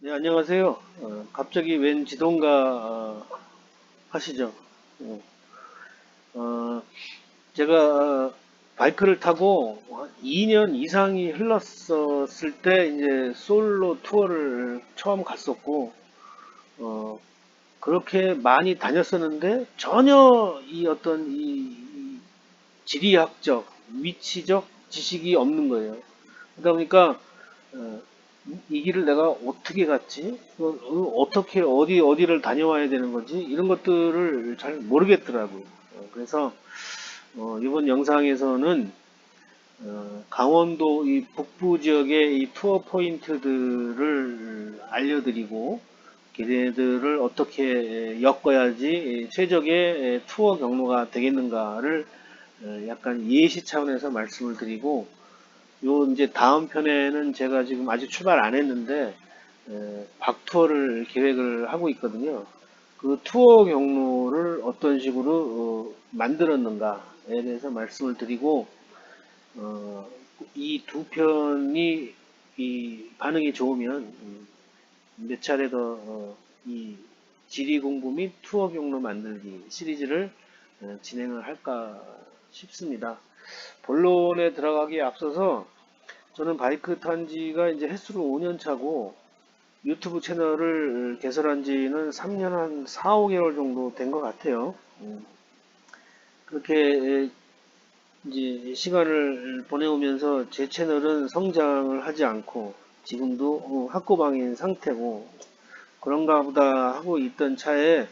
네, 안녕하세요. 갑자기 웬 지동가 하시죠? 어, 어, 제가 바이크를 타고 2년 이상이 흘렀었을 때 이제 솔로 투어를 처음 갔었고, 어, 그렇게 많이 다녔었는데 전혀 이 어떤 이 지리학적, 위치적 지식이 없는 거예요. 그러다 보니까 어, 이 길을 내가 어떻게 갔지? 어떻게 어디를 다녀와야 되는 건지 이런 것들을 잘 모르겠더라고요. 그래서 이번 영상에서는 강원도 이 북부 지역의 이 투어 포인트들을 알려드리고 걔네들을 어떻게 엮어야지 최적의 투어 경로가 되겠는가를 약간 예시 차원에서 말씀을 드리고 요 이제 다음 편에는 제가 지금 아직 출발 안 했는데 박투어를 계획을 하고 있거든요. 그 투어 경로를 어떤 식으로 만들었는가에 대해서 말씀을 드리고 이 두 편이 이 반응이 좋으면 몇 차례 더 이 지리 공부 및 투어 경로 만들기 시리즈를 진행을 할까 싶습니다. 본론에 들어가기에 앞서서 저는 바이크 탄 지가 이제 횟수로 5년 차고 유튜브 채널을 개설한 지는 3년 한 4, 5개월 정도 된 것 같아요. 그렇게 이제 시간을 보내오면서 제 채널은 성장을 하지 않고 지금도 학고방인 상태고 그런가 보다 하고 있던 차에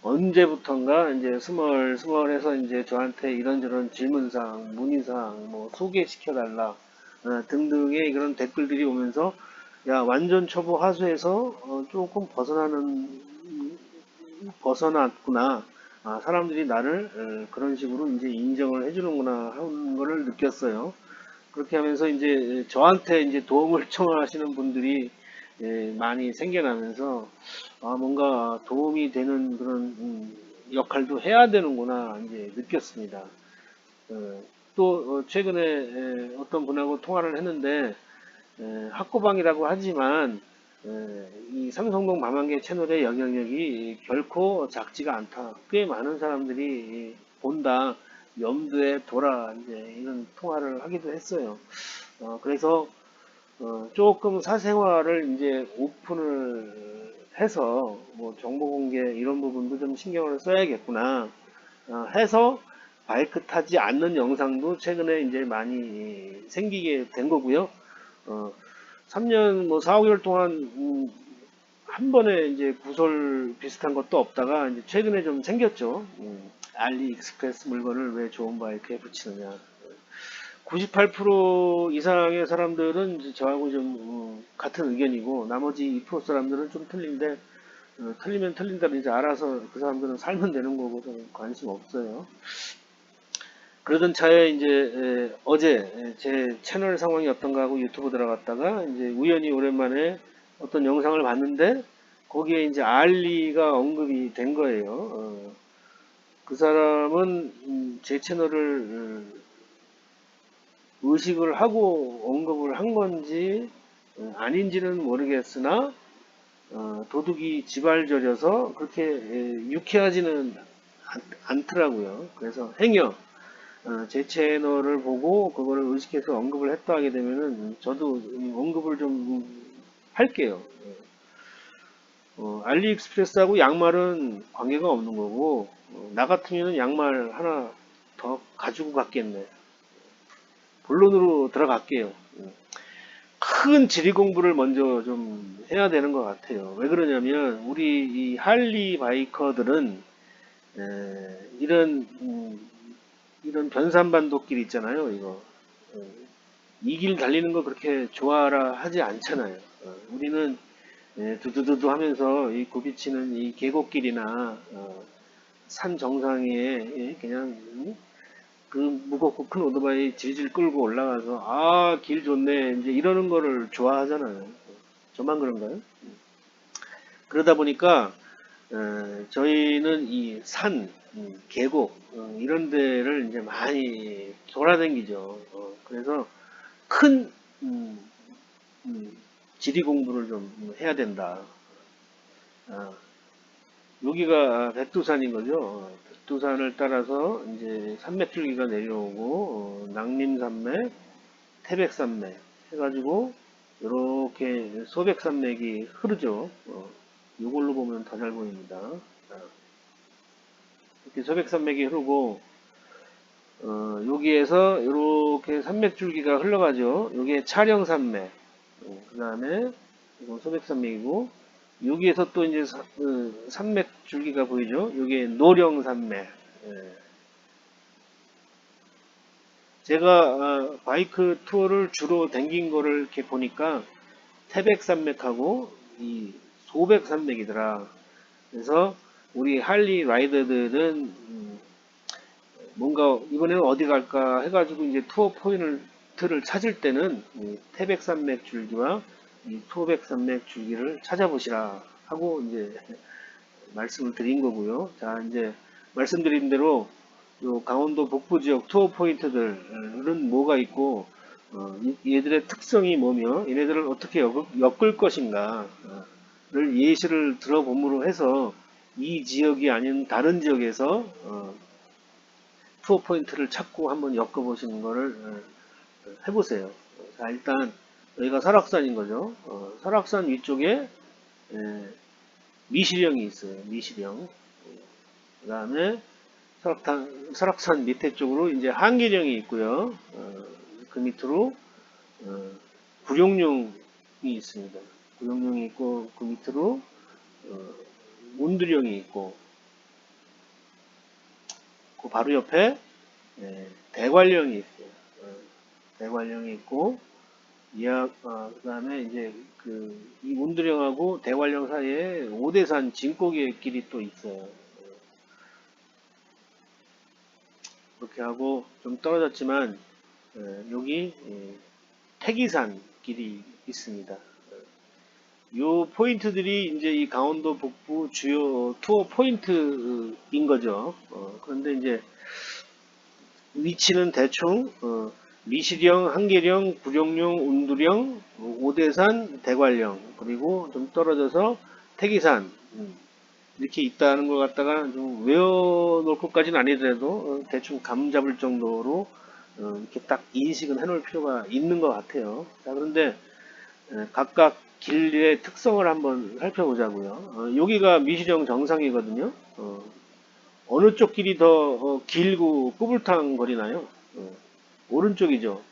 언제부턴가 이제 스멀스멀해서 이제 저한테 이런저런 질문사항, 문의사항, 뭐 소개시켜달라 등등의 그런 댓글들이 오면서 야 완전 초보 하수에서 조금 벗어났구나. 아, 사람들이 나를 그런 식으로 이제 인정을 해주는구나 하는 거를 느꼈어요. 그렇게 하면서 이제 저한테 이제 도움을 청하시는 분들이 많이 생겨나면서 아, 뭔가 도움이 되는 그런 역할도 해야 되는구나 이제 느꼈습니다. 또 최근에 어떤 분하고 통화를 했는데 학고방이라고 하지만 이 삼성동 마만개 채널의 영향력이 결코 작지가 않다. 꽤 많은 사람들이 본다. 염두에 둬라. 이제 이런 통화를 하기도 했어요. 그래서 조금 사생활을 이제 오픈을 해서 뭐 정보 공개 이런 부분도 좀 신경을 써야겠구나 해서 바이크 타지 않는 영상도 최근에 이제 많이 생기게 된 거고요. 어, 3년 뭐 4, 5개월 동안 한 번에 이제 구설 비슷한 것도 없다가 이제 최근에 좀 생겼죠. 알리익스프레스 물건을 왜 좋은 바이크에 붙이느냐. 98% 이상의 사람들은 이제 저하고 좀 같은 의견이고 나머지 2% 사람들은 좀 틀린데 틀리면 틀린다고 이제 알아서 그 사람들은 살면 되는 거고 좀 관심 없어요. 그러던 차에 이제 어제 제 채널 상황이 어떤가 하고 유튜브 들어갔다가 이제 우연히 오랜만에 어떤 영상을 봤는데 거기에 이제 알리가 언급이 된 거예요. 그 사람은 제 채널을 의식을 하고 언급을 한 건지 아닌지는 모르겠으나 도둑이 지발저려서 그렇게 유쾌하지는 않더라고요. 그래서 행여 제 채널을 보고 그거를 의식해서 언급을 했다 하게 되면은 저도 언급을 좀 할게요. 알리익스프레스하고 양말은 관계가 없는 거고 나 같으면은 양말 하나 더 가지고 갔겠네. 본론으로 들어갈게요. 큰 지리 공부를 먼저 좀 해야 되는 것 같아요. 왜 그러냐면 우리 이 할리 바이커들은 이런 변산반도길 있잖아요. 이거 이 길 달리는 거 그렇게 좋아라 하지 않잖아요. 우리는 두두두두 하면서 이 굽이치는 이 계곡길이나 산 정상에 그냥 그 무겁고 큰 오토바이 질질 끌고 올라가서 아 길 좋네 이제 이러는 거를 좋아하잖아요. 저만 그런가요? 그러다 보니까 저희는 이 산, 계곡 이런 데를 이제 많이 돌아다니죠. 그래서 큰 음, 음, 지리 공부를 좀 해야 된다. 아, 여기가 백두산인 거죠. 백두산을 따라서 이제 산맥줄기가 내려오고 낭림산맥, 태백산맥 해가지고 이렇게 소백산맥이 흐르죠. 이걸로 보면 더 잘 보입니다. 이렇게 소백산맥이 흐르고 여기에서 이렇게 산맥줄기가 흘러가죠. 여기에 차령산맥, 그 다음에 이건 소백산맥이고 여기에서 또 이제 산맥줄기가 보이죠. 여기에 노령산맥. 예. 제가 바이크 투어를 주로 댕긴 거를 이렇게 보니까 태백산맥하고 이 소백산맥이더라. 그래서 우리 할리 라이더들은 뭔가 이번에는 어디 갈까 해가지고 이제 투어 포인트를 찾을 때는 이 태백산맥 줄기와 이 소백산맥 줄기를 찾아보시라 하고 이제 말씀을 드린 거고요. 자, 이제 말씀드린 대로 요 강원도 북부 지역 투어 포인트들은 뭐가 있고 얘들의 특성이 뭐며 얘네들을 어떻게 엮을 것인가를 예시를 들어봄으로 해서 이 지역이 아닌 다른 지역에서 투어 포인트를 찾고 한번 엮어보시는 거를 해보세요. 자, 일단 여기가 설악산인 거죠. 설악산 위쪽에 미시령이 있어요. 미시령. 그 다음에 설악산 밑에 쪽으로 이제 한계령이 있고요. 그 밑으로 구룡룡이 있습니다. 구룡룡이 있고 그 밑으로 운두령이 있고 그 바로 옆에 대관령이 있어요. 대관령이 있고 그 다음에 이제 이 운두령하고 대관령 사이에 오대산 진고개 길이 또 있어요. 그렇게 하고 좀 떨어졌지만 여기 태기산 길이 있습니다. 요 포인트들이 이제 이 강원도 북부 주요 투어 포인트인 거죠. 그런데 이제 위치는 대충 미시령, 한계령, 구룡령, 운두령, 오대산, 대관령 그리고 좀 떨어져서 태기산 이렇게 있다는 것 갖다가 좀 외워놓을 것까지는 아니더라도 대충 감 잡을 정도로 이렇게 딱 인식은 해놓을 필요가 있는 것 같아요. 자, 그런데 각각 길의 특성을 한번 살펴보자고요. 여기가 미시령 정상이거든요. 어느 쪽 길이 더 길고 꾸불탕 거리나요? 오른쪽이죠.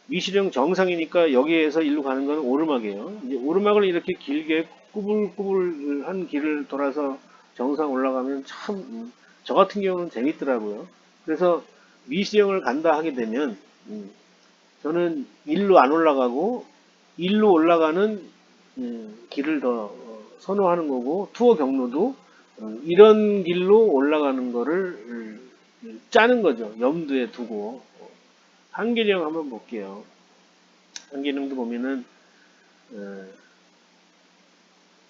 미시령 정상이니까 여기에서 일로 가는 건 오르막이에요. 이제 오르막을 이렇게 길게 꾸불꾸불한 길을 돌아서 정상 올라가면 참, 저 같은 경우는 재밌더라고요. 그래서 미시령을 간다 하게 되면, 저는 일로 안 올라가고, 일로 올라가는 길을 더 선호하는 거고, 투어 경로도 이런 길로 올라가는 거를 짜는 거죠. 염두에 두고. 한계령 한번 볼게요. 한계령도 보면은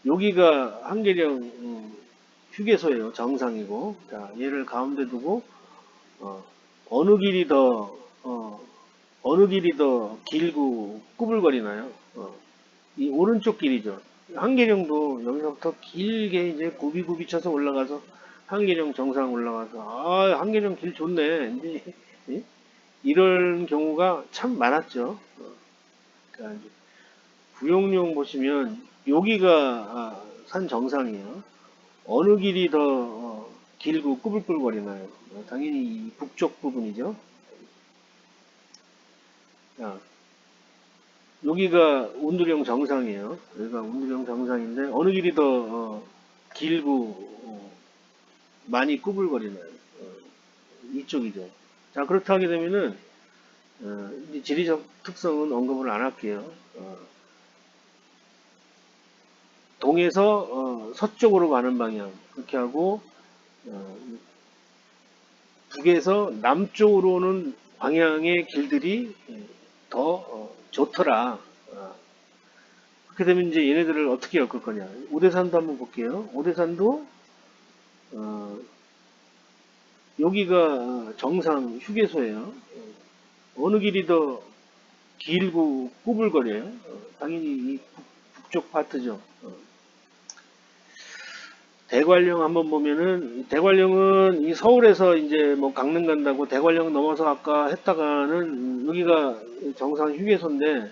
여기가 한계령 휴게소예요. 정상이고. 자, 얘를 가운데 두고 어느 길이 더 어느 길이 더 길고 꾸불거리나요? 이 오른쪽 길이죠. 한계령도 여기서부터 길게 이제 굽이굽이 쳐서 올라가서 한계령 정상 올라가서 한계령 길 좋네. 이제 이런 경우가 참 많았죠. 그러니까 이제 구룡령 보시면 여기가 산 정상이에요. 어느 길이 더 길고 꾸불꾸불거리나요? 당연히 이 북쪽 부분이죠. 자, 여기가 운두령 정상이에요. 여기가 운두령 정상인데 어느 길이 더 길고 많이 꾸불거리나요? 이쪽이죠. 자, 그렇다 하게 되면은 이제 지리적 특성은 언급을 안 할게요. 동에서 서쪽으로 가는 방향 그렇게 하고 북에서 남쪽으로 오는 방향의 길들이 더 좋더라. 그렇게 되면 이제 얘네들을 어떻게 엮을 거냐. 오대산도 한번 볼게요. 오대산도 여기가 정상 휴게소예요. 어느 길이 더 길고 꾸불거려요. 당연히 이 북쪽 파트죠. 대관령 한번 보면은 대관령은 이 서울에서 이제 뭐 강릉 간다고 대관령 넘어서 아까 했다가는 여기가 정상 휴게소인데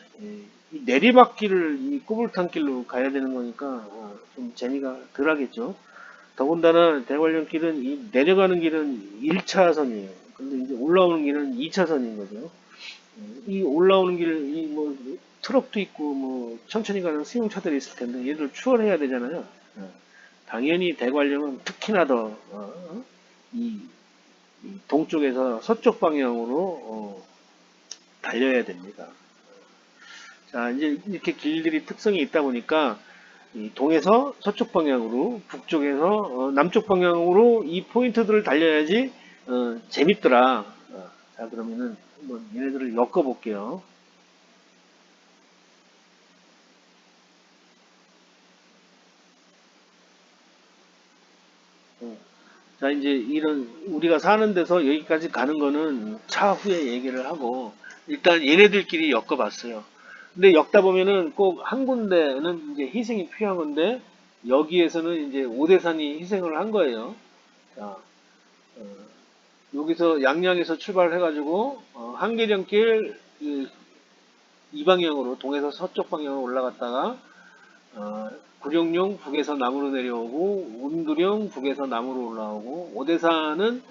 이 내리막길을 이 꾸불탕길로 가야 되는 거니까 좀 재미가 덜하겠죠. 더군다나 대관령 길은 이 내려가는 길은 1차선이에요. 근데 이제 올라오는 길은 2차선인 거죠. 이 올라오는 길, 이 뭐 트럭도 있고 뭐 천천히 가는 승용차들이 있을 텐데 얘들 추월해야 되잖아요. 당연히 대관령은 특히나 더 이, 이 동쪽에서 서쪽 방향으로 달려야 됩니다. 자, 이제 이렇게 길들이 특성이 있다 보니까 이 동에서 서쪽 방향으로, 북쪽에서 남쪽 방향으로 이 포인트들을 달려야지 재밌더라. 자, 그러면은 한번 얘네들을 엮어 볼게요. 자, 이제 이런 우리가 사는 데서 여기까지 가는 거는 차후에 얘기를 하고 일단 얘네들끼리 엮어봤어요. 근데 엮다 보면은 꼭 한 군데는 이제 희생이 필요한 건데 여기에서는 이제 오대산이 희생을 한 거예요. 자, 어, 여기서 양양에서 출발해가지고 한계령길 이 방향으로 동에서 서쪽 방향으로 올라갔다가 구룡령 북에서 남으로 내려오고 운두령 북에서 남으로 올라오고 오대산은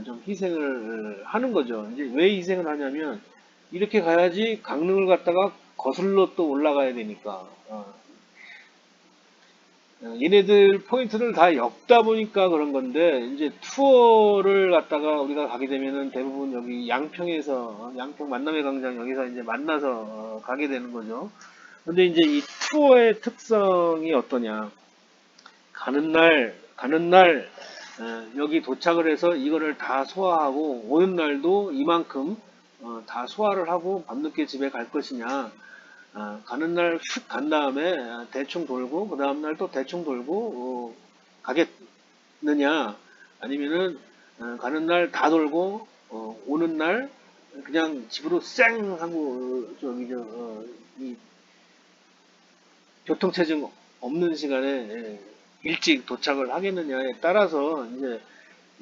좀 희생을 하는 거죠. 이제 왜 희생을 하냐면 이렇게 가야지 강릉을 갔다가 거슬러 또 올라가야 되니까 얘네들 포인트를 다 엮다 보니까 그런 건데 이제 투어를 갔다가 우리가 가게 되면은 대부분 여기 양평에서 양평 만남의 광장 여기서 이제 만나서 가게 되는 거죠. 근데 이제 이 투어의 특성이 어떠냐? 가는 날 여기 도착을 해서 이거를 다 소화하고 오는 날도 이만큼 다 소화를 하고 밤늦게 집에 갈 것이냐? 가는 날 휙 간 다음에 대충 돌고 그 다음 날 또 대충 돌고 가겠느냐? 아니면은 가는 날 다 돌고 오는 날 그냥 집으로 쌩 하고 저기 이 교통체증 없는 시간에 일찍 도착을 하겠느냐에 따라서 이제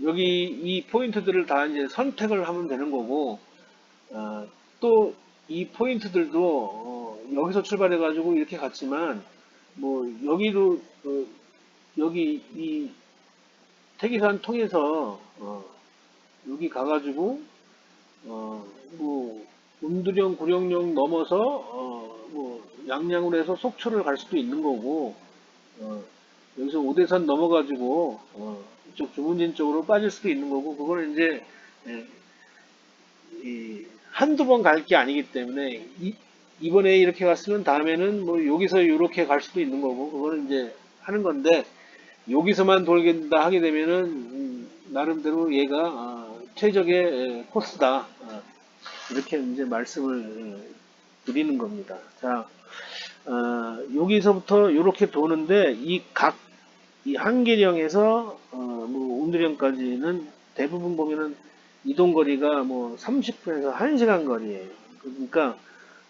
여기 이 포인트들을 다 이제 선택을 하면 되는 거고 또 이 포인트들도 여기서 출발해 가지고 이렇게 갔지만 뭐 여기로 여기 이 태기산 통해서 여기 가가지고 뭐 음두령 구령령 넘어서 뭐 양양으로 해서 속초를 갈 수도 있는 거고 여기서 오대산 넘어가지고 이쪽 주문진 쪽으로 빠질 수도 있는 거고 그거는 이제 예, 한두 번 갈 게 아니기 때문에 이번에 이렇게 갔으면 다음에는 뭐 여기서 이렇게 갈 수도 있는 거고 그거는 이제 하는 건데 여기서만 돌겠다 하게 되면은 나름대로 얘가 최적의 코스다 이렇게 이제 말씀을 드리는 겁니다. 자, 여기서부터 이렇게 도는데 이 한계령에서 뭐 운두령까지는 대부분 보면은 이동 거리가 뭐 30분에서 1시간 거리예요. 그러니까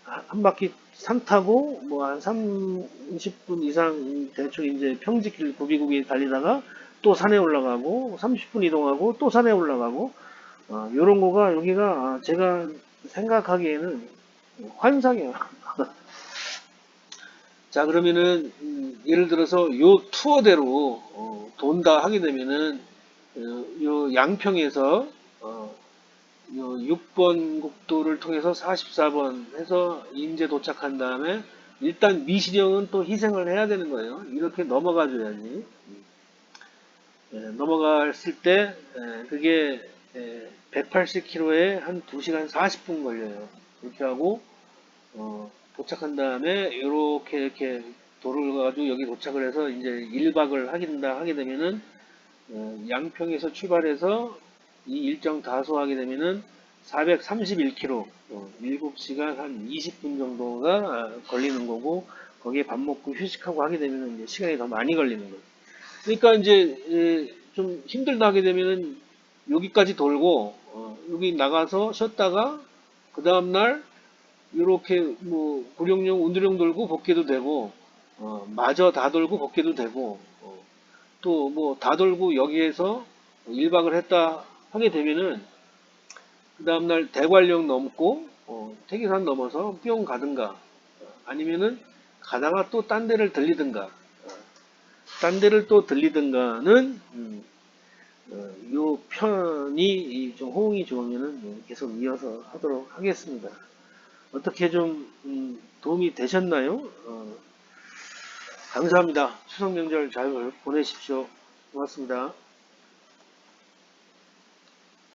한 바퀴 산 타고 뭐 한 30분 이상 대충 이제 평지길 구비구비 달리다가 또 산에 올라가고 30분 이동하고 또 산에 올라가고 요런 거가 여기가 제가 생각하기에는 환상이에요. 자, 그러면은, 예를 들어서 요 투어대로, 돈다 하게 되면은, 요 양평에서, 요 6번 국도를 통해서 44번 해서 인제 도착한 다음에, 일단 미시령은 또 희생을 해야 되는 거예요. 이렇게 넘어가 줘야지. 넘어갔을 때, 그게, 180km에 한 2시간 40분 걸려요. 이렇게 하고, 도착한 다음에 이렇게 도로를 가지고 여기 도착을 해서 이제 1박을 하게 되면은 양평에서 출발해서 이 일정 다 소화하게 되면은 431km 7시간 한 20분 정도가 걸리는 거고 거기에 밥 먹고 휴식하고 하게 되면은 이제 시간이 더 많이 걸리는 거예요. 그러니까 이제 좀 힘들다 하게 되면은 여기까지 돌고 여기 나가서 쉬었다가 그 다음날 이렇게 뭐 구룡령, 운두령 돌고 복귀도 되고, 마저 다 돌고 복귀도 되고, 또 뭐 다 돌고 여기에서 1박을 했다 하게 되면은 그 다음날 대관령 넘고 태계산 넘어서 뿅 가든가, 아니면은 가다가 또 딴 데를 들리든가, 딴 데를 또 들리든가는 요 편이 좀 호응이 좋으면은 계속 이어서 하도록 하겠습니다. 어떻게 좀 도움이 되셨나요? 감사합니다. 추석 명절 잘 보내십시오. 고맙습니다.